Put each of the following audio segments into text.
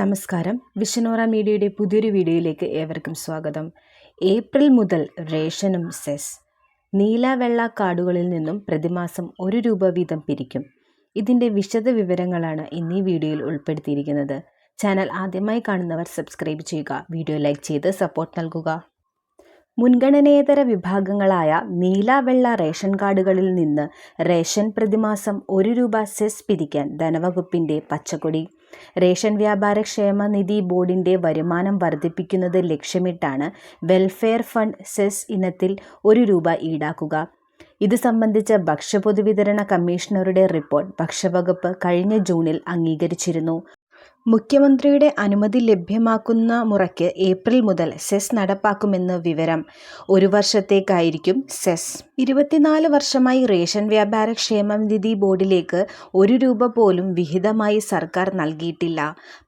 നമസ്കാരം. വിഷനോറ മീഡിയയുടെ പുതിയൊരു വീഡിയോയിലേക്ക് ഏവർക്കും സ്വാഗതം. ഏപ്രിൽ മുതൽ റേഷനും സെസ്. നീല വെള്ള കാർഡുകളിൽ നിന്നും പ്രതിമാസം ₹1 വീതം പിരിക്കും. ഇതിൻ്റെ വിശദ വിവരങ്ങളാണ് ഇന്നീ വീഡിയോയിൽ ഉൾപ്പെടുത്തിയിരിക്കുന്നത്. ചാനൽ ആദ്യമായി കാണുന്നവർ സബ്സ്ക്രൈബ് ചെയ്യുക, വീഡിയോ ലൈക്ക് ചെയ്ത് സപ്പോർട്ട് നൽകുക. മുൻഗണനേതര വിഭാഗങ്ങളായ നീല വെള്ള റേഷൻ കാർഡുകളിൽ നിന്ന് റേഷൻ പ്രതിമാസം ₹1 സെസ് പിരിക്കാൻ ധനവകുപ്പിൻ്റെ പച്ചക്കൊടി. റേഷൻ വ്യാപാര ക്ഷേമനിധി ബോർഡിൻ്റെ വരുമാനം വർദ്ധിപ്പിക്കുന്നത് ലക്ഷ്യമിട്ടാണ് വെൽഫെയർ ഫണ്ട് സെസ് ഇനത്തിൽ ₹1 ഈടാക്കുക. ഇത് സംബന്ധിച്ച ഭക്ഷ്യപൊതുവിതരണ കമ്മീഷണറുടെ റിപ്പോർട്ട് ഭക്ഷ്യവകുപ്പ് കഴിഞ്ഞ ജൂണിൽ അംഗീകരിച്ചിരുന്നു. മുഖ്യമന്ത്രിയുടെ അനുമതി ലഭ്യമാക്കുന്ന മുറയ്ക്ക് ഏപ്രിൽ മുതൽ സെസ് നടപ്പാക്കുമെന്ന് വിവരം. 1 വർഷത്തേക്കായിരിക്കും സെസ്. 24 വർഷമായി റേഷൻ വ്യാപാര ക്ഷേമനിധി ബോർഡിലേക്ക് ₹1 പോലും വിഹിതമായി സർക്കാർ നൽകിയിട്ടില്ല.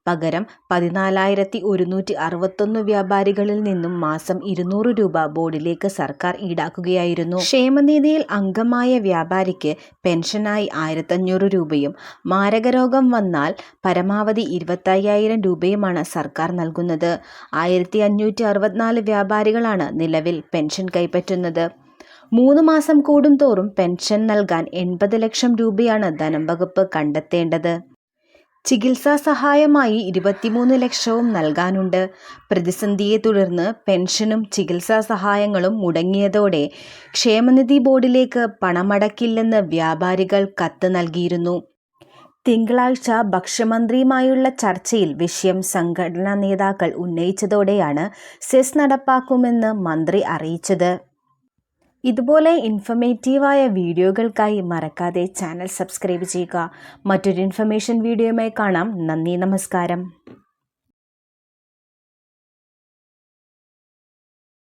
പകരം 14,161 വ്യാപാരികളിൽ നിന്നും മാസം ₹200 ബോർഡിലേക്ക് സർക്കാർ ഈടാക്കുകയായിരുന്നു. ക്ഷേമനിധിയിൽ അംഗമായ വ്യാപാരിക്ക് പെൻഷനായി ₹1,500 മാരകരോഗം വന്നാൽ പരമാവധി ₹25,000 സർക്കാർ നൽകുന്നത്. 1,564 വ്യാപാരികളാണ് നിലവിൽ പെൻഷൻ കൈപ്പറ്റുന്നത്. 3 മാസം കൂടുംതോറും പെൻഷൻ നൽകാൻ ₹80 ലക്ഷം ധനംവകുപ്പ് കണ്ടെത്തേണ്ടത്. ചികിത്സാ സഹായമായി 23 ലക്ഷവും നൽകാനുണ്ട്. പ്രതിസന്ധിയെ തുടർന്ന് പെൻഷനും ചികിത്സാ സഹായങ്ങളും മുടങ്ങിയതോടെ ക്ഷേമനിധി ബോർഡിലേക്ക് പണമടക്കില്ലെന്ന് വ്യാപാരികൾ കത്ത് നൽകിയിരുന്നു. തിങ്കളാഴ്ച ഭക്ഷ്യമന്ത്രിയുമായുള്ള ചർച്ചയിൽ വിഷയം സംഘടനാ നേതാക്കൾ ഉന്നയിച്ചതോടെയാണ് സെസ് നടപ്പാക്കുമെന്ന് മന്ത്രി അറിയിച്ചത്. ഇതുപോലെ ഇൻഫർമേറ്റീവായ വീഡിയോകൾക്കായി മറക്കാതെ ചാനൽ സബ്സ്ക്രൈബ് ചെയ്യുക. മറ്റൊരു ഇൻഫർമേഷൻ വീഡിയോയുമായി കാണാം. നന്ദി, നമസ്കാരം.